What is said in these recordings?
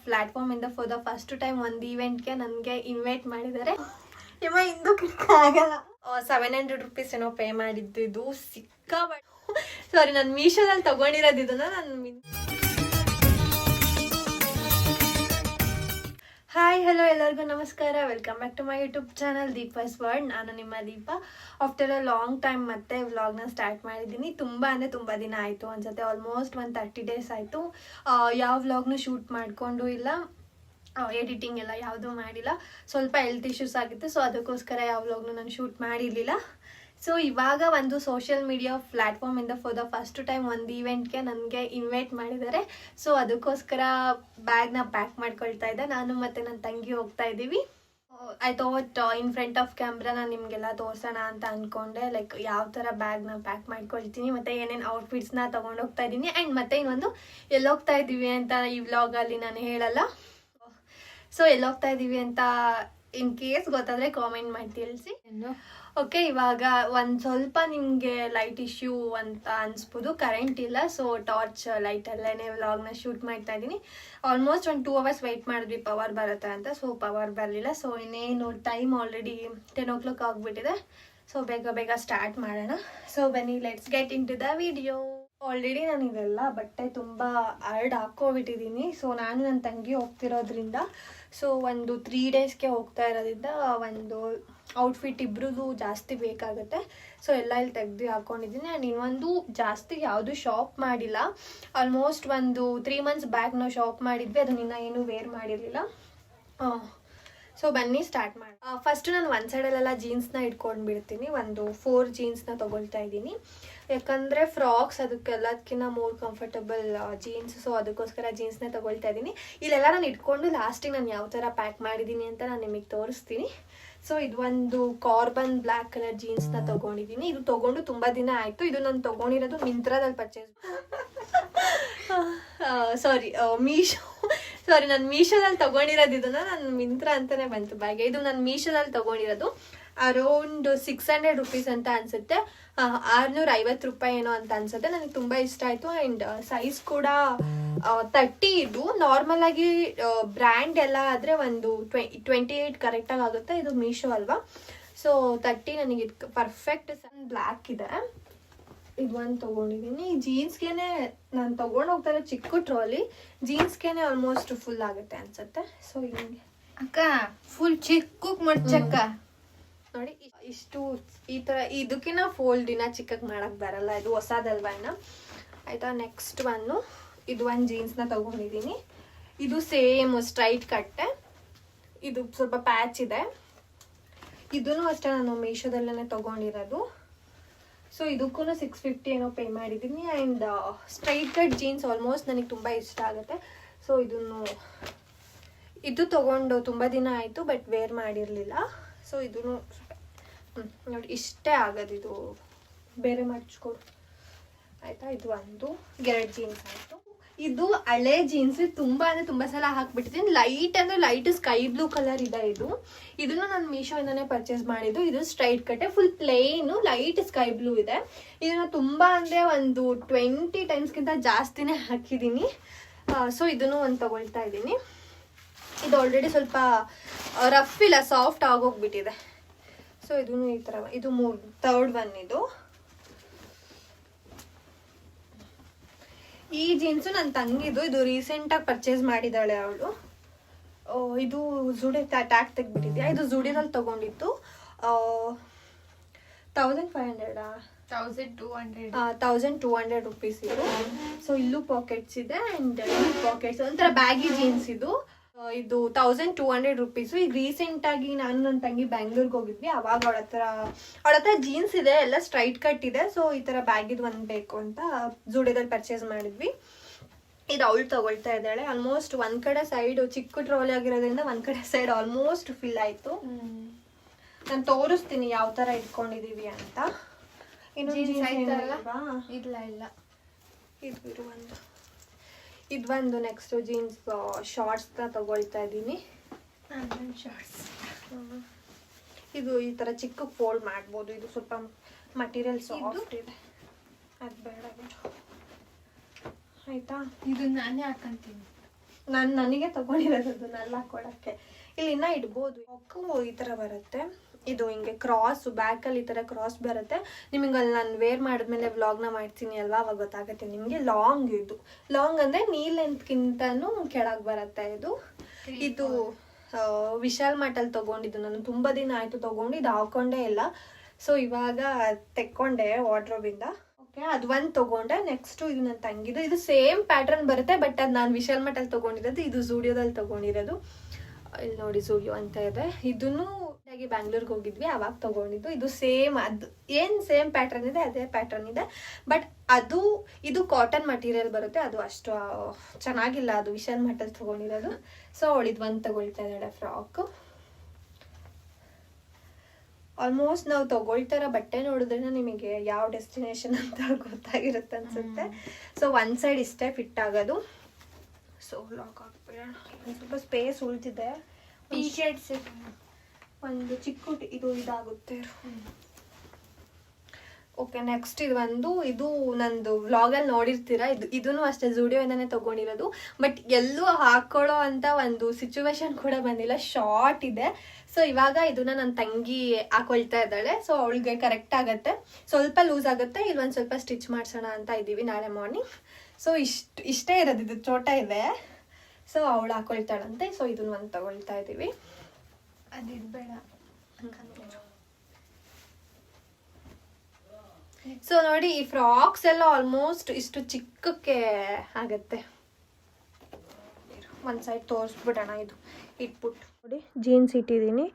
Platform ಇಂದ for the first time ಒಂದು ಈವೆಂಟ್ಗೆ ನನಗೆ ಇನ್ವೈಟ್ ಮಾಡಿದ್ದಾರೆ. ಇವ ಇಂದು ಆಗಲ್ಲ. 700 ರುಪೀಸ್ ಏನೋ ಪೇ ಮಾಡಿದ್ದು. ಇದು ಸಾರಿ, ನಾನು ಮೀಶೋದಲ್ಲಿ ತಗೊಂಡಿರೋದು ಇದನ್ನ. ಹಾಯ್ ಹಲೋ ಎಲ್ಲರಿಗೂ ನಮಸ್ಕಾರ. Welcome back to my YouTube channel Deepa's world. ನಾನು ನಿಮ್ಮ Deepa. After a long time ಮತ್ತೆ ವ್ಲಾಗ್ನ ಸ್ಟಾರ್ಟ್ ಮಾಡಿದ್ದೀನಿ. ತುಂಬ ದಿನ ಆಯಿತು ಅನ್ಸುತ್ತೆ. ಆಲ್ಮೋಸ್ಟ್ 30 ಡೇಸ್ ಆಯಿತು. ಯಾವ ವ್ಲಾಗ್ನು ಶೂಟ್ ಮಾಡಿಕೊಂಡು ಇಲ್ಲ, ಎಡಿಟಿಂಗ್ ಎಲ್ಲ ಯಾವುದೂ ಮಾಡಿಲ್ಲ. ಸ್ವಲ್ಪ ಹೆಲ್ತ್ ಇಶ್ಯೂಸ್ ಆಗಿತ್ತು, ಸೊ ಅದಕ್ಕೋಸ್ಕರ ಯಾವ ವ್ಲಾಗ್ನು ನಾನು ಶೂಟ್ ಮಾಡಿರಲಿಲ್ಲ. ಸೊ ಇವಾಗ ಒಂದು ಸೋಷಿಯಲ್ ಮೀಡಿಯಾ ಪ್ಲ್ಯಾಟ್ಫಾರ್ಮಿಂದ ಫಾರ್ ದ ಫಸ್ಟ್ ಟೈಮ್ ಒಂದು ಈವೆಂಟ್ಗೆ ನನಗೆ ಇನ್ವೈಟ್ ಮಾಡಿದ್ದಾರೆ. ಸೊ ಅದಕ್ಕೋಸ್ಕರ ಬ್ಯಾಗ್ನ ಪ್ಯಾಕ್ ಮಾಡ್ಕೊಳ್ತಾ ಇದ್ದೆ. ನಾನು ಮತ್ತು ನನ್ನ ತಂಗಿ ಹೋಗ್ತಾ ಇದ್ದೀವಿ. I thought in front of camera ನಾನು ನಿಮಗೆಲ್ಲ ತೋರಿಸೋಣ ಅಂತ ಅಂದ್ಕೊಂಡೆ. ಲೈಕ್ ಯಾವ ಥರ ಬ್ಯಾಗ್ನ ಪ್ಯಾಕ್ ಮಾಡ್ಕೊಳ್ತೀನಿ ಮತ್ತು ಏನೇನು ಔಟ್ಫಿಟ್ಸ್ನ ತೊಗೊಂಡೋಗ್ತಾ ಇದ್ದೀನಿ. ಆ್ಯಂಡ್ ಮತ್ತೆ ಇನ್ನೊಂದು ಎಲ್ಲೋಗ್ತಾ ಇದ್ದೀವಿ ಅಂತ ಈ ವ್ಲಾಗಲ್ಲಿ ನಾನು ಹೇಳಲ್ಲ. ಸೊ ಎಲ್ಲೋಗ್ತಾ ಇದ್ದೀವಿ ಅಂತ ಇನ್ ಕೇಸ್ ಗೊತ್ತಾದರೆ ಕಾಮೆಂಟ್ ಮಾಡಿ ತಿಳಿಸಿ. ಓಕೆ, ಇವಾಗ ಒಂದು ಸ್ವಲ್ಪ ನಿಮಗೆ ಲೈಟ್ ಇಶ್ಯೂ ಅಂತ ಅನಿಸ್ಬೋದು. ಕರೆಂಟ್ ಇಲ್ಲ, ಸೊ ಟಾರ್ಚ್ ಲೈಟಲ್ಲೇ ವ್ಲಾಗ್ನ ಶೂಟ್ ಮಾಡ್ತಾ ಇದ್ದೀನಿ. ಆಲ್ಮೋಸ್ಟ್ ಒಂದು 2 hours ವೆಯ್ಟ್ ಮಾಡಿದ್ವಿ ಪವರ್ ಬರುತ್ತೆ ಅಂತ. ಸೊ ಪವರ್ ಬರಲಿಲ್ಲ. ಸೊ ಇನ್ನೇನು ಟೈಮ್ ಆಲ್ರೆಡಿ 10 o'clock ಆಗಿಬಿಟ್ಟಿದೆ. ಸೊ ಬೇಗ ಸ್ಟಾರ್ಟ್ ಮಾಡೋಣ. ಸೊ ಬನ್ನಿ, let's get in to the video. Already ನಾನು ಇದೆಲ್ಲ ಬಟ್ಟೆ ತುಂಬ ಹಾಕ್ಕೊಬಿಟ್ಟಿದ್ದೀನಿ. ಸೊ ನಾನು ನನ್ನ ತಂಗಿ ಹೋಗ್ತಿರೋದ್ರಿಂದ, ಸೊ ಒಂದು 3 daysಗೆ ಹೋಗ್ತಾ ಇರೋದ್ರಿಂದ ಒಂದು ಔಟ್ಫಿಟ್ ಇಬ್ರದ್ದು ಜಾಸ್ತಿ ಬೇಕಾಗುತ್ತೆ. ಸೊ ಎಲ್ಲ ಇಲ್ಲಿ ತೆಗೆದು ಹಾಕ್ಕೊಂಡಿದ್ದೀನಿ. ಆ್ಯಂಡ್ ಇನ್ನೊಂದು ಜಾಸ್ತಿ ಯಾವುದು ಶಾಪ್ ಮಾಡಿಲ್ಲ. ಆಲ್ಮೋಸ್ಟ್ ಒಂದು 3 months ಬ್ಯಾಕ್ ನಾವು ಶಾಪ್ ಮಾಡಿದ್ವಿ. ಅದನ್ನ ಇನ್ನೂ ಏನೂ ವೇರ್ ಮಾಡಿರಲಿಲ್ಲ. ಸೊ ಬನ್ನಿ ಸ್ಟಾರ್ಟ್ ಮಾಡಿ. ಫಸ್ಟು ನಾನು ಒಂದು ಸೈಡಲ್ಲೆಲ್ಲ ಜೀನ್ಸ್ನ ಇಟ್ಕೊಂಡು ಬಿಡ್ತೀನಿ. ಒಂದು 4 ಜೀನ್ಸ್ನ ತೊಗೊಳ್ತಾ ಇದ್ದೀನಿ. ಯಾಕಂದರೆ ಫ್ರಾಕ್ಸ್ ಅದಕ್ಕೆಲ್ಲದಕ್ಕಿಂತ ಮೋರ್ ಕಂಫರ್ಟಬಲ್ ಜೀನ್ಸ್. ಸೊ ಅದಕ್ಕೋಸ್ಕರ ಜೀನ್ಸ್ನ ತೊಗೊಳ್ತಾ ಇದ್ದೀನಿ. ಇಲ್ಲೆಲ್ಲ ನಾನು ಇಟ್ಕೊಂಡು ಲಾಸ್ಟಿಗೆ ನಾನು ಯಾವ ಥರ ಪ್ಯಾಕ್ ಮಾಡಿದ್ದೀನಿ ಅಂತ ನಾನು ನಿಮಗೆ ತೋರಿಸ್ತೀನಿ. ಸೊ ಇದು ಒಂದು ಕಾರ್ಬನ್ ಬ್ಲ್ಯಾಕ್ ಕಲರ್ ಜೀನ್ಸ್ನ ತೊಗೊಂಡಿದ್ದೀನಿ. ಇದು ತೊಗೊಂಡು ತುಂಬ ದಿನ ಆಯಿತು. ಇದು ನಾನು ತೊಗೊಂಡಿರೋದು ಮಿಂತ್ರಾದಲ್ಲಿ ಪರ್ಚೇಸ್ ನಾನು ಮೀಶೋದಲ್ಲಿ ತೊಗೊಂಡಿರೋದು. ಇದನ್ನು ನಾನು ಮಿಂತ್ರಾ ಅಂತಲೇ ಬಂತು ಬ್ಯಾಗ್. ಇದು ನಾನು ಮೀಶೋದಲ್ಲಿ ತೊಗೊಂಡಿರೋದು. ಅರೌಂಡ್ 600 ರುಪೀಸ್ ಅಂತ ಅನಿಸುತ್ತೆ. 650 ರೂಪಾಯಿ ಏನೋ ಅಂತ ಅನಿಸುತ್ತೆ. ನನಗೆ ತುಂಬ ಇಷ್ಟ ಆಯಿತು. ಆ್ಯಂಡ್ ಸೈಜ್ ಕೂಡ 30. ಇದು ನಾರ್ಮಲ್ ಆಗಿ ಬ್ರ್ಯಾಂಡ್ ಎಲ್ಲ ಆದರೆ ಒಂದು 28 ಕರೆಕ್ಟಾಗಿ ಆಗುತ್ತೆ. ಇದು ಮೀಶೋ ಅಲ್ವಾ. ಸೊ 30 ನನಗೆ ಇದು ಪರ್ಫೆಕ್ಟ್. ಬ್ಲ್ಯಾಕ್ ಇದೆ. ಇದು ಒಂದು ತೊಗೊಂಡಿದ್ದೀನಿ. ಜೀನ್ಸ್ಗೆನೆ ನಾನು ತೊಗೊಂಡು ಹೋಗ್ತಾರೆ ಚಿಕ್ಕ ಟ್ರಾಲಿ. ಜೀನ್ಸ್ಗೆನೆ ಆಲ್ಮೋಸ್ಟ್ ಫುಲ್ ಆಗುತ್ತೆ ಅನ್ಸುತ್ತೆ. ಸೊ ಹಿಂಗೆ ಅಕ್ಕ ಫುಲ್ ಚಿಕ್ಕ ಮಡ್ಚಕ್ಕ ನೋಡಿ, ಇಷ್ಟು ಈ ಥರ. ಇದಕ್ಕಿನ್ನ ಫೋಲ್ಡ್ ಇನ್ನ ಚಿಕ್ಕಕ್ಕೆ ಮಾಡೋಕ್ಕೆ ಬರಲ್ಲ. ಇದು ಹೊಸದಲ್ವಾ ಇನ್ನ. ಆಯಿತಾ, ನೆಕ್ಸ್ಟ್ ಇದು ಒಂದು ಜೀನ್ಸ್ನ ತೊಗೊಂಡಿದ್ದೀನಿ. ಇದು ಸೇಮ್ ಸ್ಟ್ರೈಟ್ ಕಟ್ಟೆ. ಇದು ಸ್ವಲ್ಪ ಪ್ಯಾಚ್ ಇದೆ. ಇದೂ ಅಷ್ಟೇ ನಾನು ಮೀಶೋದಲ್ಲೇ ತೊಗೊಂಡಿರೋದು. ಸೊ ಇದಕ್ಕೂ 650 ಏನೋ ಪೇ ಮಾಡಿದ್ದೀನಿ. And straight cut jeans almost ನನಗೆ ತುಂಬ ಇಷ್ಟ ಆಗುತ್ತೆ. ಸೊ ಇದು ತೊಗೊಂಡು ತುಂಬ ದಿನ ಆಯಿತು, ಬಟ್ ವೇರ್ ಮಾಡಿರಲಿಲ್ಲ. ಸೊ ಇದೂ ನೋಡಿ ಇಷ್ಟೇ ಆಗೋದು. ಇದು ಬೇರೆ ಮಾಡಿಸ್ಕೊಡು ಆಯಿತಾ. ಇದು 2 ಜೀನ್ಸ್ ಆಯಿತು. ಇದು ಹಳೆ ಜೀನ್ಸ್. ತುಂಬ ಸಲ ಹಾಕ್ಬಿಟ್ಟಿದ್ದೀನಿ. ಲೈಟ್ ಸ್ಕೈ ಬ್ಲೂ ಕಲರ್ ಇದೆ. ಇದನ್ನು ನಾನು ಮೀಶೋಯಿಂದನೇ ಪರ್ಚೇಸ್ ಮಾಡಿದ್ದು. ಇದು ಸ್ಟ್ರೈಟ್ ಕಟ್ಟೆ, full plain, light sky blue ಇದೆ. ಇದನ್ನು ತುಂಬ ಒಂದು 20 ಟೈಮ್ಸ್ಗಿಂತ ಜಾಸ್ತಿನೇ ಹಾಕಿದ್ದೀನಿ. ಸೊ ಇದನ್ನು ಒಂದು ತೊಗೊಳ್ತಾ ಇದ್ದೀನಿ. ಇದು ಆಲ್ರೆಡಿ ಸ್ವಲ್ಪ ರಫ್ ಇಲ್ಲ, ಸಾಫ್ಟ್ ಆಗೋಗ್ಬಿಟ್ಟಿದೆ. ಸೊ ಇದೂ ಈ ಥರ. ಇದು 3rd one. ಈ ಜೀನ್ಸು ನನ್ನ ತಂಗಿದು. ಇದು ರೀಸೆಂಟಾಗಿ ಪರ್ಚೇಸ್ ಮಾಡಿದ್ದಾಳೆ ಅವಳು. ಇದು ಜುಡಿ ಟ್ಯಾಗ್ ತೆಗ್ಬಿಟ್ಟಿದ್ಯಾ. ಇದು ಜುಡಿನಲ್ಲಿ ತೊಗೊಂಡಿತ್ತು. 1200 ರುಪೀಸ್ ಇದು. ಸೊ ಇಲ್ಲೂ ಪಾಕೆಟ್ಸ್ ಇದೆ. ಆ್ಯಂಡ್ ಪಾಕೆಟ್ಸ್ ಒಂಥರ ಬ್ಯಾಗಿ ಜೀನ್ಸ್ ಇದು 1200 ರುಪೀಸು. ಈಗ ರೀಸೆಂಟಾಗಿ ನಾನು ನನ್ನ ತಂಗಿ ಬ್ಯಾಂಗ್ಳೂರ್ಗೆ ಹೋಗಿದ್ವಿ. ಅವಾಗ ಅವಳ ಹತ್ರ ಜೀನ್ಸ್ ಇದೆ, ಎಲ್ಲ ಸ್ಟ್ರೈಟ್ ಕಟ್ ಇದೆ. ಸೊ ಈ ಥರ ಬ್ಯಾಗಿದ್ದು ಒಂದು ಬೇಕು ಅಂತ ಜುಡಿಯೋದಲ್ಲಿ ಪರ್ಚೇಸ್ ಮಾಡಿದ್ವಿ. ಇದು ಅವಳು ತೊಗೊಳ್ತಾ ಇದ್ದಾಳೆ. ಆಲ್ಮೋಸ್ಟ್ ಒಂದು ಕಡೆ ಸೈಡ್ ಚಿಕ್ಕ ಟ್ರಾಲಿ ಆಗಿರೋದ್ರಿಂದ ಒಂದು ಕಡೆ ಸೈಡ್ ಆಲ್ಮೋಸ್ಟ್ ಫಿಲ್ ಆಯಿತು. ನಾನು ತೋರಿಸ್ತೀನಿ ಯಾವ ಥರ ಇಟ್ಕೊಂಡಿದ್ದೀವಿ ಅಂತ. ಇಲ್ಲ ಇದು ಒಂದು ನೆಕ್ಸ್ಟ್ ಜೀನ್ಸ್ ಶಾರ್ಟ್ಸ್ನ ತೊಗೊಳ್ತಾ ಇದ್ದೀನಿ. ಇದು ಈ ಥರ ಚಿಕ್ಕ ಫೋಲ್ಡ್ ಮಾಡ್ಬೋದು. ಇದು ಸ್ವಲ್ಪ ಮಟೀರಿಯಲ್ ಸಾಫ್ಟ್ ಇದೆ. ಅದು ಬೇಡ ಆಯಿತಾ. ಇದು ನಾನೇ ಹಾಕೊಂತೀನಿ. ನನಗೆ ತಗೊಂಡಿರೋದು ಅದನ್ನೆಲ್ಲ ಹಾಕೊಳಕ್ಕೆ. ಇಲ್ಲಿ ಇನ್ನ ಇಡ್ಬೋದು. ಫ್ರಾಕು ಈ ಥರ ಬರುತ್ತೆ. ಇದು ಹಿಂಗೆ ಕ್ರಾಸ್ ಬ್ಯಾಕಲ್ಲಿ ಈ ಥರ ಕ್ರಾಸ್ ಬರುತ್ತೆ. ನಿಮಗೆ ಅಲ್ಲಿ ನಾನು ವೇರ್ ಮಾಡಿದ್ಮೇಲೆ ವ್ಲಾಗ್ನ ಮಾಡ್ತೀನಿ ಅಲ್ವಾ, ಅವಾಗ ಗೊತ್ತಾಗುತ್ತೆ ನಿಮಗೆ. ಲಾಂಗ್ ಇದು ಲಾಂಗ್ ಅಂದರೆ ನೀ ಲೆಂತ್ಗಿಂತನೂ ಕೆಳಗೆ ಬರುತ್ತೆ ಇದು. ಇದು ವಿಶಾಲ್ ಮಾರ್ಟಲ್ಲಿ ತೊಗೊಂಡಿದ್ದು ನಾನು. ತುಂಬ ದಿನ ಆಯಿತು ತೊಗೊಂಡು, ಇದು ಹಾಕೊಂಡೇ ಇಲ್ಲ. ಸೊ ಇವಾಗ ತೆಕ್ಕೊಂಡೆ ವಾರ್ಡ್ರೋಬಿಂದ. ಓಕೆ, ಅದು ಒಂದು ತೊಗೊಂಡೆ. ನೆಕ್ಸ್ಟು ಇದು ನನ್ನ ತಂಗಿದು. ಇದು ಸೇಮ್ ಪ್ಯಾಟ್ರನ್ ಬರುತ್ತೆ, ಬಟ್ ಅದು ನಾನು ವಿಶಾಲ್ ಮಾರ್ಟಲ್ಲಿ ತೊಗೊಂಡಿರೋದು. ಇದು ಝೂಡಿಯೋದಲ್ಲಿ ತೊಗೊಂಡಿರೋದು. ಇಲ್ಲಿ ನೋಡಿ ಝೂಡಿಯೋ ಅಂತ ಇದೆ. ಇದನ್ನು ಬ್ಯಾಂಗ್ಳೂರ್ಗೆ ಹೋಗಿದ್ವಿ ಅವಾಗ ತೊಗೊಂಡಿದ್ದು. ಇದು ಸೇಮ್, ಅದು ಏನು ಸೇಮ್ ಪ್ಯಾಟ್ರನ್ ಇದೆ ಅದೇ ಪ್ಯಾಟ್ರನ್ ಇದೆ. ಬಟ್ ಇದು ಕಾಟನ್ ಮಟೀರಿಯಲ್ ಬರುತ್ತೆ. ಅದು ಅಷ್ಟು ಚೆನ್ನಾಗಿಲ್ಲ, ಅದು ವಿಶಾಲ್ ಮಾರ್ಟಲ್ಲಿ ತೊಗೊಂಡಿರೋದು. ಸೊ ಅವಳಿದು ಒಂದು ತೊಗೊಳ್ತಾ ಇದ್ದಾಳೆ ಫ್ರಾಕು. ಆಲ್ಮೋಸ್ಟ್ ನಾವು ತೊಗೊಳ್ತಾರ ಬಟ್ಟೆ ನೋಡಿದ್ರೆ ನಿಮಗೆ ಯಾವ ಡೆಸ್ಟಿನೇಷನ್ ಅಂತ ಗೊತ್ತಾಗಿರುತ್ತೆ ಅನ್ಸುತ್ತೆ. ಸೊ ಒಂದು ಸೈಡ್ ಇಷ್ಟೇ ಫಿಟ್ ಆಗೋದು. ಸೊ ಲಾಕ್ ಹಾಕ್ಬೇಡ, ಸ್ವಲ್ಪ ಸ್ಪೇಸ್ ಉಳಿದಿದೆ. ಟೀ ಶರ್ಟ್ಸ್ ಒಂದು ಚಿಕ್ಕ ಇದು ಇದಾಗುತ್ತೆ. ಓಕೆ, ನೆಕ್ಸ್ಟ್ ಇದು ನಂದು ವ್ಲಾಗಲ್ಲಿ ನೋಡಿರ್ತೀರ. ಇದೂ ಅಷ್ಟೇ ಝೂಡಿಯೋಯಿಂದನೇ ತೊಗೊಂಡಿರೋದು. ಬಟ್ ಎಲ್ಲೂ ಹಾಕೊಳ್ಳೋ ಅಂತ ಒಂದು ಸಿಚುವೇಶನ್ ಕೂಡ ಬಂದಿಲ್ಲ. ಶಾರ್ಟ್ ಇದೆ. ಸೊ ಇವಾಗ ಇದನ್ನ ನನ್ನ ತಂಗಿ ಹಾಕೊಳ್ತಾ ಇದ್ದಾಳೆ. ಸೊ ಅವಳಿಗೆ ಕರೆಕ್ಟ್ ಆಗುತ್ತೆ. ಸ್ವಲ್ಪ ಲೂಸ್ ಆಗುತ್ತೆ. ಇಲ್ಲೊಂದು ಸ್ವಲ್ಪ ಸ್ಟಿಚ್ ಮಾಡಿಸೋಣ ಅಂತ ಇದ್ದೀವಿ ನಾಳೆ ಮಾರ್ನಿಂಗ್. ಸೊ ಇಷ್ಟೇ ಇರೋದು, ಇದು ಚೋಟ ಇದೆ. ಸೊ ಅವಳು ಹಾಕೊಳ್ತಾಳಂತೆ. ಸೊ ಇದನ್ನ ಒಂದು ತಗೊಳ್ತಾ ಇದ್ದೀವಿ. ಅದಿಡ್ಬೇಡ. ಸೊ ನೋಡಿ, ಈ ಫ್ರಾಕ್ಸ್ ಎಲ್ಲ ಆಲ್ಮೋಸ್ಟ್ ಇಷ್ಟು ಚಿಕ್ಕಕ್ಕೆ ಆಗತ್ತೆ. ಒಂದು ಸೈಡ್ ತೋರಿಸ್ಬಿಡೋಣ. ಇದು ಇಟ್ಬಿಟ್ಟು ನೋಡಿ, ಜೀನ್ಸ್ ಇಟ್ಟಿದ್ದೀನಿ.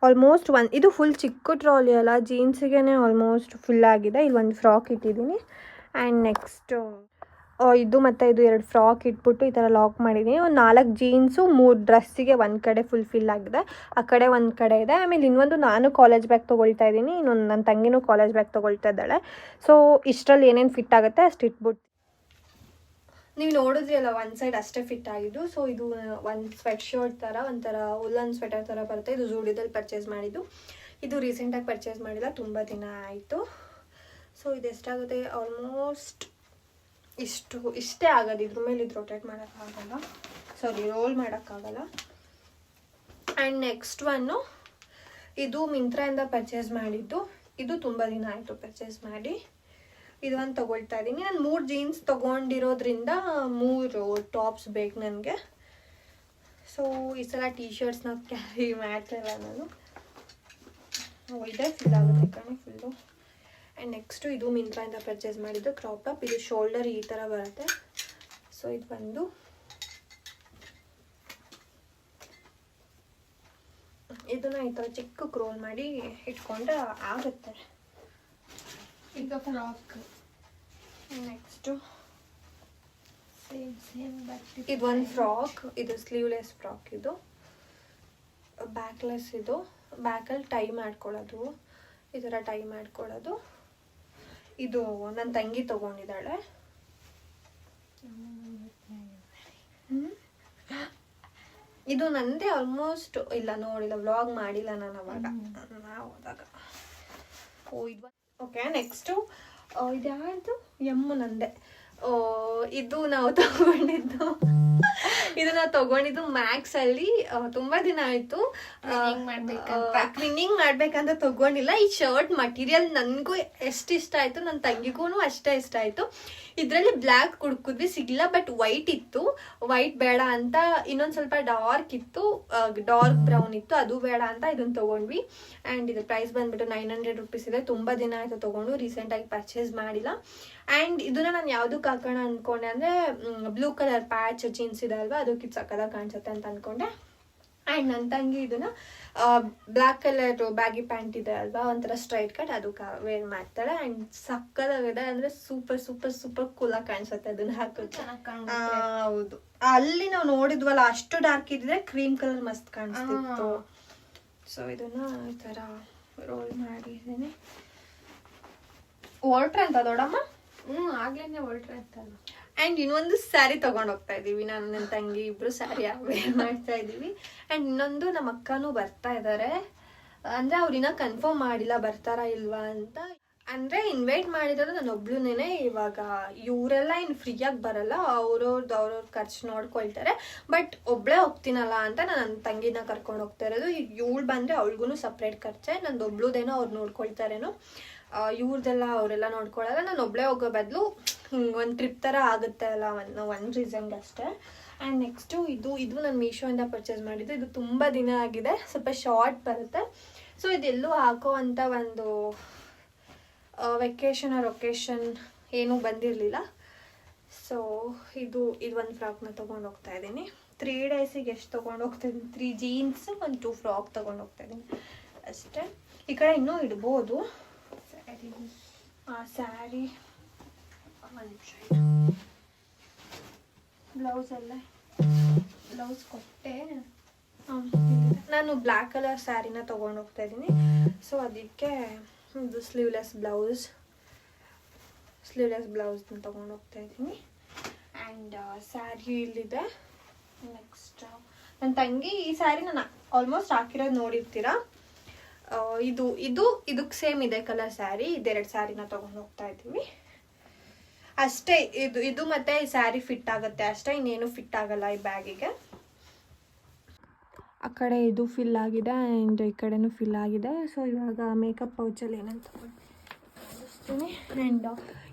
ಆಲ್ಮೋಸ್ಟ್ ಇದು ಫುಲ್ ಚಿಕ್ಕ ಟ್ರಾಲಿ ಅಲ್ಲ, ಜೀನ್ಸಿಗೆ ಆಲ್ಮೋಸ್ಟ್ ಫುಲ್ ಆಗಿದೆ. ಇಲ್ಲಿ ಒಂದು ಫ್ರಾಕ್ ಇಟ್ಟಿದ್ದೀನಿ. ಆ್ಯಂಡ್ ನೆಕ್ಸ್ಟ್ ಇದು ಮತ್ತು ಇದು 2 ಫ್ರಾಕ್ ಇಟ್ಬಿಟ್ಟು ಈ ಥರ ಲಾಕ್ ಮಾಡಿದ್ದೀನಿ. ಒಂದು 4 ಜೀನ್ಸು 3 ಡ್ರೆಸ್ಸಿಗೆ ಒಂದು ಕಡೆ ಫುಲ್ ಆಗಿದೆ, ಆ ಕಡೆ ಒಂದು ಕಡೆ ಇದೆ. ಆಮೇಲೆ ಇನ್ನೊಂದು ನಾನು ಕಾಲೇಜ್ ಬ್ಯಾಗ್ ತೊಗೊಳ್ತಾ ಇದ್ದೀನಿ. ಇನ್ನೊಂದು ನನ್ನ ತಂಗಿನೂ ಕಾಲೇಜ್ ಬ್ಯಾಗ್ ತೊಗೊಳ್ತಾ ಇದ್ದಾಳೆ. ಸೊ ಇಷ್ಟರಲ್ಲಿ ಏನೇನು ಫಿಟ್ ಆಗುತ್ತೆ ಅಷ್ಟು ಇಟ್ಬಿಟ್ಟು ನೀವು ನೋಡಿದ್ರಿ ಅಲ್ಲ, ಒಂದು ಸೈಡ್ ಅಷ್ಟೇ ಫಿಟ್ ಆಗಿದ್ದು. ಸೊ ಇದು ಒಂದು ಸ್ವೆಟ್ ಶರ್ಟ್ ಥರ, ಒಂಥರ ಉಲ್ಲನ್ ಸ್ವೆಟರ್ ಥರ ಬರುತ್ತೆ. ಇದು ಝೂಡಿಯೋದಲ್ಲಿ ಪರ್ಚೇಸ್ ಮಾಡಿದ್ದು. ಇದು ರೀಸೆಂಟಾಗಿ ಪರ್ಚೇಸ್ ಮಾಡಿಲ್ಲ, ತುಂಬ ದಿನ ಆಯಿತು. ಸೊ ಇದೆಷ್ಟಾಗುತ್ತೆ, ಆಲ್ಮೋಸ್ಟ್ ಇಷ್ಟೇ ಆಗೋದು. ಇದ್ರ ಮೇಲೆ ಇದು ರೊಟೇಟ್ ಮಾಡೋಕ್ಕಾಗಲ್ಲ, ರೋಲ್ ಮಾಡೋಕ್ಕಾಗಲ್ಲ. ಆ್ಯಂಡ್ ನೆಕ್ಸ್ಟ್ ಇದು ಮಿಂತ್ರಾಯಿಂದ ಪರ್ಚೇಸ್ ಮಾಡಿದ್ದು. ಇದು ತುಂಬ ದಿನ ಆಯಿತು ಪರ್ಚೇಸ್ ಮಾಡಿ. ಇದೊಂದು ತೊಗೊಳ್ತಾ ಇದ್ದೀನಿ. ನಾನು 3 ಜೀನ್ಸ್ ತೊಗೊಂಡಿರೋದ್ರಿಂದ 3 ಟಾಪ್ಸ್ ಬೇಕು ನನಗೆ. ಸೊ ಈ ಸಲ ಟೀ ಶರ್ಟ್ಸ್ನ ಕ್ಯಾರಿ ಮಾಡ್ತಾಯಿಲ್ಲ ನಾನು. ಇದೆ ಫಿಲ್ ಆಗುತ್ತೆ ಕಣೆ ಫುಲ್ಲು. ಆ್ಯಂಡ್ ನೆಕ್ಸ್ಟು ಇದು ಮಿಂತ್ರಾಯಿಂದ ಪರ್ಚೇಸ್ ಮಾಡಿದ್ದು ಕ್ರಾಪ್ ಟಾಪ್. ಇದು ಶೋಲ್ಡರ್ ಈ ಥರ ಬರುತ್ತೆ. ಸೊ ಇದು ಬಂದು ಇದನ್ನ ಈ ಥರ ಚಿಕ್ಕ ರೋಲ್ ಮಾಡಿ ಇಟ್ಕೊಂಡ್ರೆ ಆಗುತ್ತೆ. ಈಗ ಫ್ರಾಕ್. ನೆಕ್ಸ್ಟು ಸೇಮ್ ಬಟ್ಟೆ. ಇದು ಒಂದು ಫ್ರಾಕ್. ಇದು ಸ್ಲೀವ್ಲೆಸ್ ಫ್ರಾಕ್. ಇದು ಬ್ಯಾಕ್ಲೆಸ್. ಇದು ಬ್ಯಾಕಲ್ಲಿ ಟೈ ಮಾಡ್ಕೊಳ್ಳೋದು, ಈ ಥರ ಟೈ ಮಾಡ್ಕೊಳ್ಳೋದು. ಇದು ನನ್ನ ತಂಗಿ ತೊಗೊಂಡಿದ್ದಾಳೆ. ಇದು ನಂದೇ ಆಲ್ಮೋಸ್ಟ್. ಇಲ್ಲ ನೋಡಿಲ್ಲ, ವ್ಲಾಗ್ ಮಾಡಿಲ್ಲ ನಾನು ಅವಾಗ ಹೋದಾಗ. ಇದು ಓಕೆ. ನೆಕ್ಸ್ಟು ಇದು ಯಾರ್ದು, ನಂದೆ. ಇದು ನಾವು ತಗೊಂಡಿದ್ದು ಮ್ಯಾಕ್ಸ್ ಅಲ್ಲಿ. ತುಂಬಾ ದಿನ ಆಯ್ತು ಕ್ಲೀನಿಂಗ್ ಮಾಡ್ಬೇಕಂತ ತಗೊಂಡಿಲ್ಲ. ಈ ಶರ್ಟ್ ಮಟೀರಿಯಲ್ ನನ್ಗೂ ಎಷ್ಟು ಇಷ್ಟ ಆಯ್ತು, ನನ್ನ ತಂಗಿಗೂ ಅಷ್ಟೇ ಇಷ್ಟ ಆಯ್ತು. ಇದ್ರಲ್ಲಿ ಬ್ಲ್ಯಾಕ್ ಹುಡ್ಕಿದ್ವಿ, ಸಿಗ್ಲಿಲ್ಲ. ಬಟ್ ವೈಟ್ ಇತ್ತು. ವೈಟ್ ಬೇಡ ಅಂತ ಇನ್ನೊಂದು ಸ್ವಲ್ಪ ಡಾರ್ಕ್ ಇತ್ತು, ಡಾರ್ಕ್ ಬ್ರೌನ್ ಇತ್ತು, ಅದು ಬೇಡ ಅಂತ ಇದನ್ನ ತಗೊಂಡ್ವಿ. ಆ್ಯಂಡ್ ಇದು ಪ್ರೈಸ್ ಬಂದ್ಬಿಟ್ಟು 900 ರುಪೀಸ್ ಇದೆ. ತುಂಬ ದಿನ ಆಯಿತು ತಗೊಂಡು, ರೀಸೆಂಟಾಗಿ ಪರ್ಚೇಸ್ ಮಾಡಿಲ್ಲ. ಆ್ಯಂಡ್ ಇದನ್ನ ನಾನು ಯಾವುದಕ್ಕೆ ಹಾಕೋಣ ಅಂದ್ಕೊಂಡೆ ಅಂದರೆ, ಬ್ಲೂ ಕಲರ್ ಪ್ಯಾಚ್ ಜೀನ್ಸ್ ಇದೆ ಅಲ್ವಾ, ಅದಕ್ಕೆ ಇದು ಸಕ್ಕದಾಗಿ ಕಾಣಿಸುತ್ತೆ ಅಂತ ಅಂದ್ಕೊಂಡೆ. ಆ್ಯಂಡ್ ನನ್ನ ತಂಗಿ ಇದನ್ನ ಬ್ಲ್ಯಾಕ್ ಕಲರ್ ಬ್ಯಾಗಿ ಪ್ಯಾಂಟ್ ಇದೆ ಅಲ್ವಾ, ಒಂಥರ ಸ್ಟ್ರೈಟ್ ಕಟ್, ಅದಕ್ಕೆ ವೇರ್ ಮಾಡ್ತಾಳೆ. ಆ್ಯಂಡ್ ಸಕ್ಕದಾಗಿದೆ, ಅಂದರೆ ಸೂಪರ್ ಸೂಪರ್ ಸೂಪರ್ ಕೂಲಾಗಿ ಕಾಣಿಸುತ್ತೆ ಅದನ್ನ ಹಾಕೋದು. ಹೌದು, ಅಲ್ಲಿ ನಾವು ನೋಡಿದ್ವಲ್ಲ ಅಷ್ಟು ಡಾರ್ಕ್ ಇದ್ರೆ ಕ್ರೀಮ್ ಕಲರ್ ಮಸ್ತ್ ಕಾಣಿಸ್ತಿತ್ತು. ಸೊ ಇದನ್ನ ಈ ಥರ ರೋಲ್ ಮಾಡಿದ್ದೀನಿ. ಹೊರಟ್ರೆ ಅಂತ ದೊಡ್ಡಮ್ಮ? ಆಗ್ಲೇನೆ ಹೊರಟ್ರೆ ಅಂತಲ್ಲ. ಆ್ಯಂಡ್ ಇನ್ನೊಂದು ಸ್ಯಾರಿ ತೊಗೊಂಡು ಹೋಗ್ತಾ ಇದ್ದೀವಿ. ನಾನು ನನ್ನ ತಂಗಿ ಇಬ್ಬರು ಸ್ಯಾರಿ ವೇರ್ ಮಾಡ್ತಾ ಇದ್ದೀವಿ. ಆ್ಯಂಡ್ ಇನ್ನೊಂದು ನಮ್ಮ ಅಕ್ಕನೂ ಬರ್ತಾ ಇದ್ದಾರೆ. ಅಂದರೆ ಅವ್ರಿನ್ನ ಕನ್ಫರ್ಮ್ ಮಾಡಿಲ್ಲ ಬರ್ತಾರಾ ಇಲ್ವಾ ಅಂತ. ಅಂದರೆ ಇನ್ವೈಟ್ ಮಾಡಿರೋದು ನಾನು ಒಬ್ಳುನೇ. ಇವಾಗ ಇವರೆಲ್ಲ ಇನ್ನು ಫ್ರೀಯಾಗಿ ಬರಲ್ಲ, ಅವ್ರವ್ರ ಖರ್ಚು ನೋಡ್ಕೊಳ್ತಾರೆ. ಬಟ್ ಒಬ್ಬಳೇ ಹೋಗ್ತೀನಲ್ಲ ಅಂತ ನಾನು ನನ್ನ ತಂಗಿನ ಕರ್ಕೊಂಡು ಹೋಗ್ತಾ ಇರೋದು. ಈಗ ಇವಳು ಬಂದರೆ ಅವಳಿಗೂ ಸಪ್ರೇಟ್ ಖರ್ಚೆ, ನಂದು ಒಬ್ಳುದೇನೋ ಅವ್ರು ನೋಡ್ಕೊಳ್ತಾರೇನೋ. ಇವ್ರದ್ದೆಲ್ಲ ಅವರೆಲ್ಲ ನೋಡ್ಕೊಳ್ಳಲ್ಲ. ನಾನು ಒಬ್ಬಳೇ ಹೋಗೋ ಬದಲು ಹಿಂಗೆ ಒಂದು ಟ್ರಿಪ್ ಥರ ಆಗುತ್ತೆ ಅಲ್ಲ, ಒಂದು ರೀಸನ್ಗೆ ಅಷ್ಟೇ. ಆ್ಯಂಡ್ ನೆಕ್ಸ್ಟು ಇದು ನಾನು ಮೀಶೋಯಿಂದ ಪರ್ಚೇಸ್ ಮಾಡಿದ್ದು. ಇದು ತುಂಬ ದಿನ ಆಗಿದೆ, ಸ್ವಲ್ಪ ಶಾರ್ಟ್ ಬರುತ್ತೆ. ಸೊ ಇದೆಲ್ಲೂ ಹಾಕೋ ಅಂತ ಒಂದು ವೆಕೇಷನ್ ಆರ್ ಒಕೇಶನ್ ಏನೂ ಬಂದಿರಲಿಲ್ಲ. ಸೊ ಇದು ಒಂದು ಫ್ರಾಕ್ನ ತೊಗೊಂಡು ಹೋಗ್ತಾ ಇದ್ದೀನಿ. 3 ಡೇಸಿಗೆ ಎಷ್ಟು ತೊಗೊಂಡು ಹೋಗ್ತಾಯಿದ್ದೀನಿ, 3 ಜೀನ್ಸ್ 2 ಫ್ರಾಕ್ ತೊಗೊಂಡು ಹೋಗ್ತಾಯಿದ್ದೀನಿ ಅಷ್ಟೇ. ಈ ಕಡೆ ಇನ್ನೂ ಇಡ್ಬೋದು ಸ್ಯಾರಿ. ಬ್ಲೌಸ್ ಕೊಟ್ಟೆ. ನಾನು ಬ್ಲ್ಯಾಕ್ ಕಲರ್ ಸ್ಯಾರಿನ ತೊಗೊಂಡು ಹೋಗ್ತಾ ಇದ್ದೀನಿ. ಸೊ ಅದಕ್ಕೆ ಇದು ಸ್ಲೀವ್ಲೆಸ್ ಬ್ಲೌಸ್ನ ತೊಗೊಂಡು ಹೋಗ್ತಾ ಇದ್ದೀನಿ. ಆ್ಯಂಡ್ ಸ್ಯಾರಿ ಇಲ್ಲಿದೆ. ನೆಕ್ಸ್ಟ್ ನನ್ನ ತಂಗಿ ಈ ಸ್ಯಾರಿ ನಾನು ಆಲ್ಮೋಸ್ಟ್ ಹಾಕಿರೋದು ನೋಡಿರ್ತೀರಾ. ಇದಕ್ಕೆ ಸೇಮ್ ಇದೆ ಕಲರ್ ಸ್ಯಾರಿ. ಇದೆರಡು ಸ್ಯಾರಿನ ತೊಗೊಂಡು ಹೋಗ್ತಾ ಇದ್ದೀವಿ ಅಷ್ಟೇ. ಇದು ಮತ್ತೆ ಈ ಸ್ಯಾರಿ ಫಿಟ್ ಆಗುತ್ತೆ ಅಷ್ಟೇ, ಇನ್ನೇನು ಫಿಟ್ ಆಗಲ್ಲ ಈ ಬ್ಯಾಗಿಗೆ. ಆ ಕಡೆ ಇದು ಫಿಲ್ ಆಗಿದೆ ಆ್ಯಂಡ್ ಈ ಕಡೆನೂ ಫಿಲ್ ಆಗಿದೆ. ಸೊ ಇವಾಗ ಮೇಕಪ್ ಪೌಚಲ್ಲಿ ಏನಂತ ತೋರಿಸ್ತೀನಿ. ಆ್ಯಂಡ್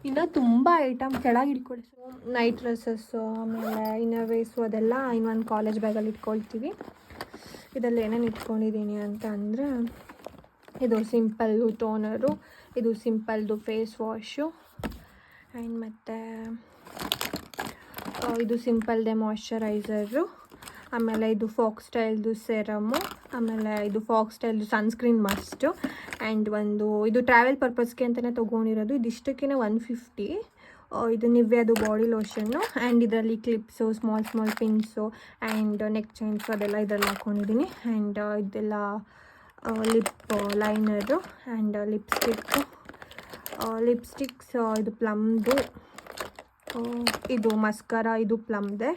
ಇನ್ನೂ ತುಂಬ ಐಟಮ್ ಕೆಳಗೆ ಇಟ್ಕೊಳ್ಳಿ. ಸೊ ನೈಟ್ ಡ್ರೆಸ್ಸಸ್ಸು, ಆಮೇಲೆ ಇನ್ನರ್ ವೇಸು ಅದೆಲ್ಲ ಇನ್ನೊಂದು ಕಾಲೇಜ್ ಬ್ಯಾಗಲ್ಲಿ ಇಟ್ಕೊಳ್ತೀವಿ. ಇದರಲ್ಲಿ ಏನೇನು ಇಟ್ಕೊಂಡಿದ್ದೀನಿ ಅಂತ ಅಂದರೆ, ಇದು ಸಿಂಪಲ್ಲು ಟೋನರು, ಇದು ಸಿಂಪಲ್ದು ಫೇಸ್ ವಾಶು, ಆ್ಯಂಡ್ ಮತ್ತು ಇದು ಸಿಂಪಲ್ದೆ ಮಾಯ್ಶ್ಚರೈಸರು, ಆಮೇಲೆ ಇದು ಫಾಕ್ಸ್ ಸ್ಟೈಲ್ದು ಸೆರಮು, ಆಮೇಲೆ ಇದು ಫಾಕ್ಸ್ ಸ್ಟೈಲ್ದು ಸನ್ಸ್ಕ್ರೀನ್ ಮಸ್ಟು. ಆ್ಯಂಡ್ ಇದು ಟ್ರಾವೆಲ್ ಪರ್ಪಸ್ಗೆ ಅಂತಲೇ ತೊಗೊಂಡಿರೋದು. ಇದಿಷ್ಟಕ್ಕೆ 150. ಇದು ನಿವ್ಯಾದು ಬಾಡಿ ಲೋಷನ್ನು. ಆ್ಯಂಡ್ ಇದರಲ್ಲಿ clips, small pins and neck chains ಅದೆಲ್ಲ ಇದರಲ್ಲಿ ಹಾಕ್ಕೊಂಡಿದ್ದೀನಿ. ಆ್ಯಂಡ್ ಇದೆಲ್ಲ ಲಿಪ್ ಲೈನರು ಆ್ಯಂಡ್ ಲಿಪ್ಸ್ಟಿಕ್ಸ್ ಇದು ಪ್ಲಮ್ದು, ಇದು ಮಸ್ಕರ ಇದು ಪ್ಲಮ್ದೆ.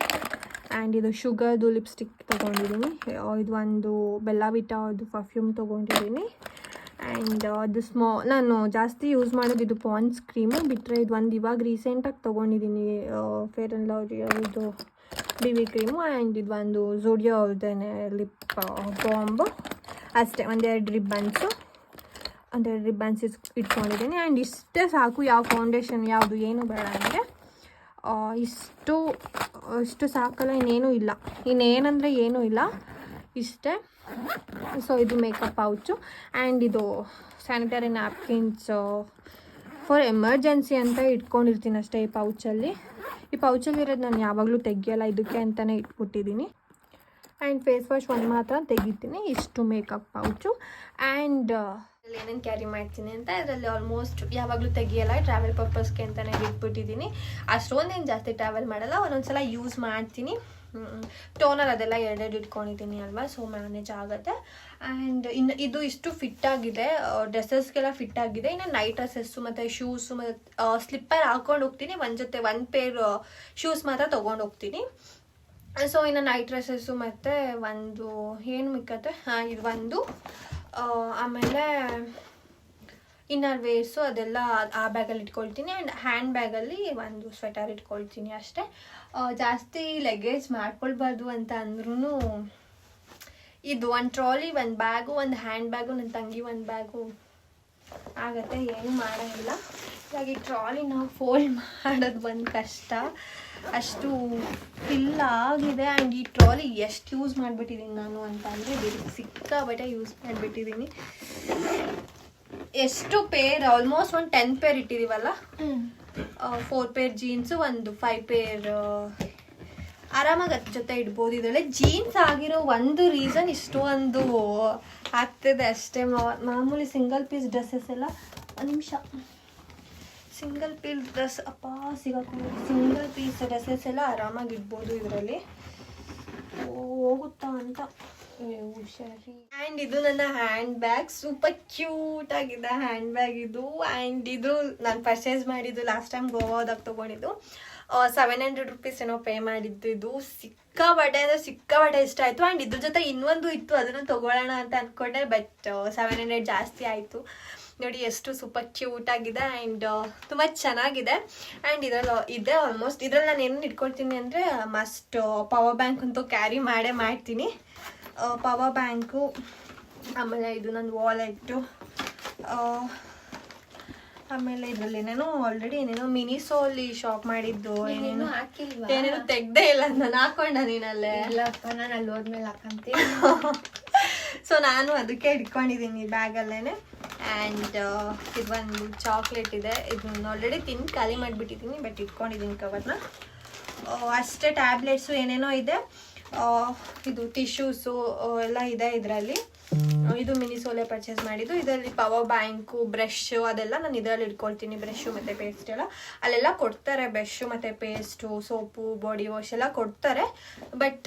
ಆ್ಯಂಡ್ ಇದು ಶುಗರ್ದು ಲಿಪ್ಸ್ಟಿಕ್ ತೊಗೊಂಡಿದ್ದೀನಿ. ಇದು ಒಂದು ಬೆಲ್ಲ ವಿಟಾ ಅದು ಪರ್ಫ್ಯೂಮ್ ತೊಗೊಂಡಿದ್ದೀನಿ. ಆ್ಯಂಡ್ ಅದು ನಾನು ಜಾಸ್ತಿ ಯೂಸ್ ಮಾಡೋದು ಇದು ಪಾಂಡ್ಸ್ ಕ್ರೀಮು. ಬಿಟ್ಟರೆ ಇದು ಒಂದು ಇವಾಗ ರೀಸೆಂಟಾಗಿ ತೊಗೊಂಡಿದ್ದೀನಿ ಫೇರ್ ಆ್ಯಂಡ್ ಲವ್ಲಿ ಇದು BB ಕ್ರೀಮು. ಆ್ಯಂಡ್ ಇದು ಒಂದು ಝೋಡಿಯೋ ಅವ್ರದ್ದೇನೆ ಲಿಪ್ ಬಾಂಬು ಅಷ್ಟೇ. ಒಂದೆರಡು ರಿಬ್ಬನ್ಸ್ ಇಟ್ಕೊಂಡಿದ್ದೀನಿ. ಆ್ಯಂಡ್ ಇಷ್ಟೇ ಸಾಕು. ಯಾವ ಫೌಂಡೇಶನ್ ಯಾವುದು ಏನು ಬೇಡ ನನಗೆ. ಇಷ್ಟು ಸಾಕಲ್ಲ, ಇನ್ನೇನಂದರೆ ಏನೂ ಇಲ್ಲ, ಇಷ್ಟೇ. ಸೊ ಇದು ಮೇಕಪ್ ಪೌಚು. ಆ್ಯಂಡ್ ಇದು ಸ್ಯಾನಿಟರಿ ನ್ಯಾಪ್ಕಿನ್ಸ್ ಫಾರ್ ಎಮರ್ಜೆನ್ಸಿ ಅಂತ ಇಟ್ಕೊಂಡಿರ್ತೀನಿ ಅಷ್ಟೇ ಈ ಪೌಚಲ್ಲಿರೋದು ನಾನು ಯಾವಾಗಲೂ ತೆಗಿಯಲ್ಲ, ಇದಕ್ಕೆ ಅಂತಲೇ ಇಟ್ಬಿಟ್ಟಿದ್ದೀನಿ. ಆ್ಯಂಡ್ ಫೇಸ್ ವಾಶ್ ಒಂದು ಮಾತ್ರ ತೆಗಿತೀನಿ. ಇಷ್ಟು ಮೇಕಪ್ ಪೌಚು. ಆ್ಯಂಡ್ ಏನೇನು ಕ್ಯಾರಿ ಮಾಡ್ತೀನಿ ಅಂತ ಇದರಲ್ಲಿ ಆಲ್ಮೋಸ್ಟ್ ಯಾವಾಗಲೂ ತೆಗಿಯಲ್ಲ, ಟ್ರಾವೆಲ್ ಪರ್ಪಸ್ಗೆ ಅಂತಲೇ ಇಟ್ಬಿಟ್ಟಿದ್ದೀನಿ. ಅಷ್ಟೊಂದೇನು ಜಾಸ್ತಿ ಟ್ರಾವೆಲ್ ಮಾಡಲ್ಲ, ಒಂದೊಂದ್ಸಲ ಯೂಸ್ ಮಾಡ್ತೀನಿ. ಟೋನರ್ ಅದೆಲ್ಲ ಎರಡೆರಡು ಇಟ್ಕೊಂಡಿದ್ದೀನಿ ಅಲ್ವಾ, ಸೊ ಮ್ಯಾನೇಜ್ ಆಗುತ್ತೆ. ಆ್ಯಂಡ್ ಇದು ಇಷ್ಟು ಫಿಟ್ಟಾಗಿದೆ, ಡ್ರೆಸ್ಸಸ್ಗೆಲ್ಲ ಫಿಟ್ಟಾಗಿದೆ. ಇನ್ನು ನೈಟ್ ಡ್ರೆಸ್ಸಸ್ಸು ಮತ್ತು ಶೂಸು ಮತ್ತು ಸ್ಲಿಪ್ಪರ್ ಹಾಕ್ಕೊಂಡು ಹೋಗ್ತೀನಿ. ಒಂದು ಪೇರ್ ಶೂಸ್ ಮಾತ್ರ ತೊಗೊಂಡು ಹೋಗ್ತೀನಿ. ಸೊ ಇನ್ನು ನೈಟ್ ಡ್ರೆಸ್ಸಸ್ಸು ಮತ್ತು ಒಂದು ಏನು ಮಿಕ್ಕತ್ತೆ, ಇದು ಒಂದು, ಆಮೇಲೆ ಇನ್ನರ್ ವೇರ್ಸು ಅದೆಲ್ಲ ಆ ಬ್ಯಾಗಲ್ಲಿ ಇಟ್ಕೊಳ್ತೀನಿ. ಆ್ಯಂಡ್ ಹ್ಯಾಂಡ್ ಬ್ಯಾಗಲ್ಲಿ ಒಂದು ಸ್ವೆಟರ್ ಇಟ್ಕೊಳ್ತೀನಿ ಅಷ್ಟೇ. ಜಾಸ್ತಿ ಲಗೇಜ್ ಮಾಡ್ಕೊಳ್ಬಾರ್ದು ಅಂತ ಅಂದ್ರೂ ಇದು ಒಂದು ಟ್ರಾಲಿ, ಒಂದು ಬ್ಯಾಗು, ಒಂದು ಹ್ಯಾಂಡ್ ಬ್ಯಾಗು, ನನ್ನ ತಂಗಿ ಒಂದು ಬ್ಯಾಗು ಆಗುತ್ತೆ, ಏನೂ ಮಾಡೋಂಗಿಲ್ಲ. ಇವಾಗ ಈ ಟ್ರಾಲಿನ ಫೋಲ್ಡ್ ಮಾಡೋದು ಒಂದು ಕಷ್ಟ, ಅಷ್ಟು ಫಿಲ್ ಆಗಿದೆ. ಆ್ಯಂಡ್ ಈ ಟ್ರಾಲಿ ಎಷ್ಟು ಯೂಸ್ ಮಾಡಿಬಿಟ್ಟಿದ್ದೀನಿ ನಾನು ಅಂತ ಅಂದರೆ ಸಿಕ್ಕಾಬಟ್ಟೆ ಯೂಸ್ ಮಾಡಿಬಿಟ್ಟಿದ್ದೀನಿ. ಎಷ್ಟು ಪೇರ್, ಆಲ್ಮೋಸ್ಟ್ ಒಂದು 10 ಪೇರ್ ಇಟ್ಟಿದ್ದೀವಲ್ಲ. 4 ಪೇರ್ ಜೀನ್ಸು, ಒಂದು 5 ಪೇರ್ ಆರಾಮಾಗಿ ಅದ್ರ ಜೊತೆ ಇಡ್ಬೋದು. ಇದರಲ್ಲೇ ಜೀನ್ಸ್ ಆಗಿರೋ ಒಂದು ರೀಸನ್ ಇಷ್ಟೊಂದು ಆಗ್ತಿದೆ ಅಷ್ಟೇ. ಮಾಮೂಲಿ ಸಿಂಗಲ್ ಪೀಸ್ ಡ್ರೆಸ್ಸಸ್ ಎಲ್ಲ, ಒಂದು ನಿಮಿಷ, single piece dress single piece dresses ಎಲ್ಲ ಆರಾಮಾಗಿ ಇಡ್ಬೋದು ಇದರಲ್ಲಿ, ಹೋಗುತ್ತಾ ಅಂತ ಹುಷಾರಿ. ಆ್ಯಂಡ್ ಇದು ನನ್ನ ಹ್ಯಾಂಡ್ ಬ್ಯಾಗ್, ಸೂಪರ್ ಕ್ಯೂಟ್ ಆಗಿದೆ ಹ್ಯಾಂಡ್ ಬ್ಯಾಗ್ ಇದು. ಆ್ಯಂಡ್ ಇದು ನಾನು ಪರ್ಚೇಸ್ ಮಾಡಿದ್ದು ಲಾಸ್ಟ್ ಟೈಮ್ ಗೋವಾದಾಗ ತೊಗೊಂಡಿದ್ದು. 700 ರುಪೀಸ್ ಏನೋ ಪೇ ಮಾಡಿದ್ದು. ಇದು ಸಿಕ್ಕಾಬಟ್ಟೆ ಇಷ್ಟ ಆಯಿತು. ಆ್ಯಂಡ್ ಇದ್ರ ಜೊತೆ ಇನ್ನೊಂದು ಇತ್ತು, ಅದನ್ನು ತೊಗೊಳ್ಳೋಣ ಅಂತ ಅಂದ್ಕೊಂಡೆ, ಬಟ್ 700 ಜಾಸ್ತಿ ಆಯಿತು. ನೋಡಿ ಎಷ್ಟು ಸೂಪರ್ ಕ್ಯೂಟ್ ಆಗಿದೆ ಆ್ಯಂಡ್ ತುಂಬ ಚೆನ್ನಾಗಿದೆ. ಆ್ಯಂಡ್ ಇದರಲ್ಲಿ ಇದೆ ಆಲ್ಮೋಸ್ಟ್. ಇದರಲ್ಲಿ ನಾನು ಏನು ಇಟ್ಕೊಳ್ತೀನಿ ಅಂದರೆ ಮಸ್ಟ್ ಪವರ್ ಬ್ಯಾಂಕ್ ಅಂತೂ ಕ್ಯಾರಿ ಮಾಡ್ತೀನಿ. ಪವರ್ ಬ್ಯಾಂಕು, ಆಮೇಲೆ ಇದು ನನ್ನ ವಾಲೆಟ್ಟು, ಆಮೇಲೆ ಇದರಲ್ಲಿ ಏನೇನೋ ಆಲ್ರೆಡಿ ಏನೇನೋ ಮಿನಿಸೋಲಿ ಶಾಪ್ ಮಾಡಿದ್ದು ನೀನು ಹಾಕಿಲ್ವಾ? ಏನೇನೋ ತೆಗ್ದೇ ಇಲ್ಲ, ನಾನು ಹಾಕೊಂಡ ನೀನಲ್ಲೇ. ಇಲ್ಲಪ್ಪ, ನಾನು ಅಲ್ಲಿ ಹೋದ್ಮೇಲೆ ಹಾಕಂತೀನಿ. ಸೊ ನಾನು ಅದಕ್ಕೆ ಇಟ್ಕೊಂಡಿದ್ದೀನಿ ಬ್ಯಾಗಲ್ಲೇ. ಆ್ಯಂಡ್ ಇದೊಂದು ಚಾಕ್ಲೇಟ್ ಇದೆ, ಇದನ್ನ ಆಲ್ರೆಡಿ ತಿಂದು ಖಾಲಿ ಮಾಡಿಬಿಟ್ಟಿದ್ದೀನಿ, ಬಟ್ ಇಟ್ಕೊಂಡಿದ್ದೀನಿ ಕವರ್ನ. ಅಷ್ಟೇ ಟ್ಯಾಬ್ಲೆಟ್ಸು ಏನೇನೋ ಇದೆ. ಇದು ಟಿಶ್ಯೂಸು ಎಲ್ಲ ಇದೆ ಇದರಲ್ಲಿ. ಇದು ಮಿನಿಸೋಲೆ ಪರ್ಚೇಸ್ ಮಾಡಿದ್ದು. ಇದರಲ್ಲಿ ಪವರ್ ಬ್ಯಾಂಕು, ಬ್ರಷು ಅದೆಲ್ಲ ನಾನು ಇದರಲ್ಲಿ ಇಟ್ಕೊಳ್ತೀನಿ. ಬ್ರಷು ಮತ್ತು ಪೇಸ್ಟ್ ಎಲ್ಲ ಅಲ್ಲೆಲ್ಲ ಕೊಡ್ತಾರೆ. ಬ್ರಷು ಮತ್ತು ಪೇಸ್ಟು, ಸೋಪು, ಬಾಡಿ ವಾಶ್ ಎಲ್ಲ ಕೊಡ್ತಾರೆ. ಬಟ್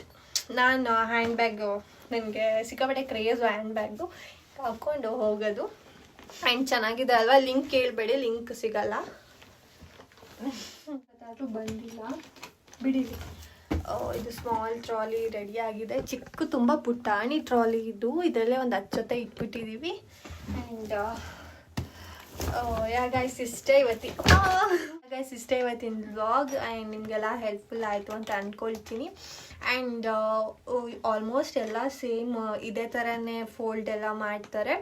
ನಾನು ಹ್ಯಾಂಡ್ ಬ್ಯಾಗು, ನನಗೆ ಸಿಕ್ಕಾಪಟ್ಟೆ ಕ್ರೇಜು ಹ್ಯಾಂಡ್ ಬ್ಯಾಗು, ಹಾಕ್ಕೊಂಡು ಹೋಗೋದು. ಆ್ಯಂಡ್ ಚೆನ್ನಾಗಿದೆ ಅಲ್ವಾ? ಲಿಂಕ್ ಕೇಳಬೇಡಿ, ಲಿಂಕ್ ಸಿಗಲ್ಲ. ಅದಾದ್ರೂ ಬಂದಿಲ್ಲ, ಬಿಡಿ. ಇದು ಸ್ಮಾಲ್ ಟ್ರಾಲಿ ರೆಡಿ ಆಗಿದೆ. ಚಿಕ್ಕ ತುಂಬ ಪುಟ್ಟಾಣಿ ಟ್ರಾಲಿ ಇದು. ಇದರಲ್ಲೇ ಒಂದು 10 ಜೊತೆ ಇಟ್ಬಿಟ್ಟಿದ್ದೀವಿ. ಆ್ಯಂಡ್ ಗೈಸ್ ಇಷ್ಟೇ ಇವತ್ತಿನ ವ್ಲಾಗ್. ಆ್ಯಂಡ್ ನಿಮಗೆಲ್ಲ ಹೆಲ್ಪ್ಫುಲ್ ಆಯಿತು ಅಂತ ಅಂದ್ಕೊಳ್ತೀನಿ. ಆ್ಯಂಡ್ ಆಲ್ಮೋಸ್ಟ್ ಎಲ್ಲ ಸೇಮ್ ಇದೇ ಥರನೇ ಫೋಲ್ಡ್ ಎಲ್ಲ ಮಾಡ್ತಾರೆ.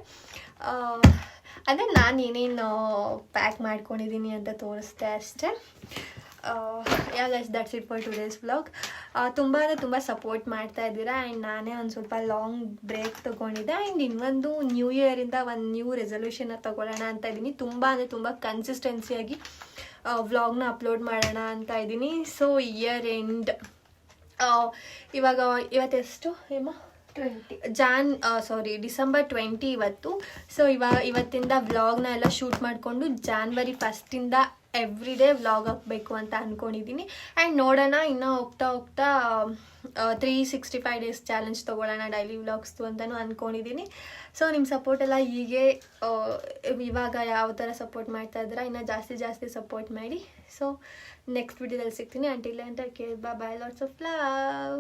ಅದೇ ನಾನು ಏನೇನು ಪ್ಯಾಕ್ ಮಾಡ್ಕೊಂಡಿದ್ದೀನಿ ಅಂತ ತೋರಿಸ್ದೆ ಅಷ್ಟೇ. Guys that's it for today's vlog. ತುಂಬ ಸಪೋರ್ಟ್ ಮಾಡ್ತಾ ಇದ್ದೀರಾ. ಆ್ಯಂಡ್ ನಾನೇ ಒಂದು ಸ್ವಲ್ಪ ಲಾಂಗ್ ಬ್ರೇಕ್ ತೊಗೊಂಡಿದ್ದೆ. ಆ್ಯಂಡ್ ಇನ್ನೊಂದು ನ್ಯೂ ಇಯರಿಂದ ಒಂದು ನ್ಯೂ ರೆಸಲ್ಯೂಷನ್ನ ತೊಗೊಳ್ಳೋಣ ಅಂತ ಇದ್ದೀನಿ. ತುಂಬ ಕನ್ಸಿಸ್ಟೆನ್ಸಿಯಾಗಿ ವ್ಲಾಗ್ನ ಅಪ್ಲೋಡ್ ಮಾಡೋಣ ಅಂತ ಇದ್ದೀನಿ. ಸೊ ಇಯರ್ ಎಂಡ್ ಇವತ್ತೆಷ್ಟು ಏಮ 20 ಡಿಸೆಂಬರ್ 20 ಇವತ್ತು. ಸೊ ಇವತ್ತಿಂದ ವ್ಲಾಗ್ನ ಎಲ್ಲ ಶೂಟ್ ಮಾಡಿಕೊಂಡು January 1 ಎವ್ರಿ ಡೇ ವ್ಲಾಗ್ ಹಾಕಬೇಕು ಅಂತ ಅಂದ್ಕೊಂಡಿದ್ದೀನಿ. ಆ್ಯಂಡ್ ನೋಡೋಣ, ಇನ್ನೂ ಹೋಗ್ತಾ 365 ಡೇಸ್ ಚಾಲೆಂಜ್ ತೊಗೊಳ್ಳೋಣ ಡೈಲಿ ವ್ಲಾಗ್ಸ್ದು ಅಂತಲೂ ಅಂದ್ಕೊಂಡಿದ್ದೀನಿ. ಸೊ ನಿಮ್ಮ ಸಪೋರ್ಟ್ ಎಲ್ಲ ಹೀಗೆ ಇವಾಗ ಯಾವ ಥರ ಸಪೋರ್ಟ್ ಮಾಡ್ತಾ ಇದ್ದೀರಾ, ಇನ್ನೂ ಜಾಸ್ತಿ ಸಪೋರ್ಟ್ ಮಾಡಿ. ಸೊ ನೆಕ್ಸ್ಟ್ ವಿಡಿಯೋದಲ್ಲಿ ಸಿಗ್ತೀನಿ. ಅಂಟಿಲ್ ಅಂತ ಕೇಳಿ ಬಾಯ್, ಲಾಟ್ಸ್ ಆಫ್ ಲವ್.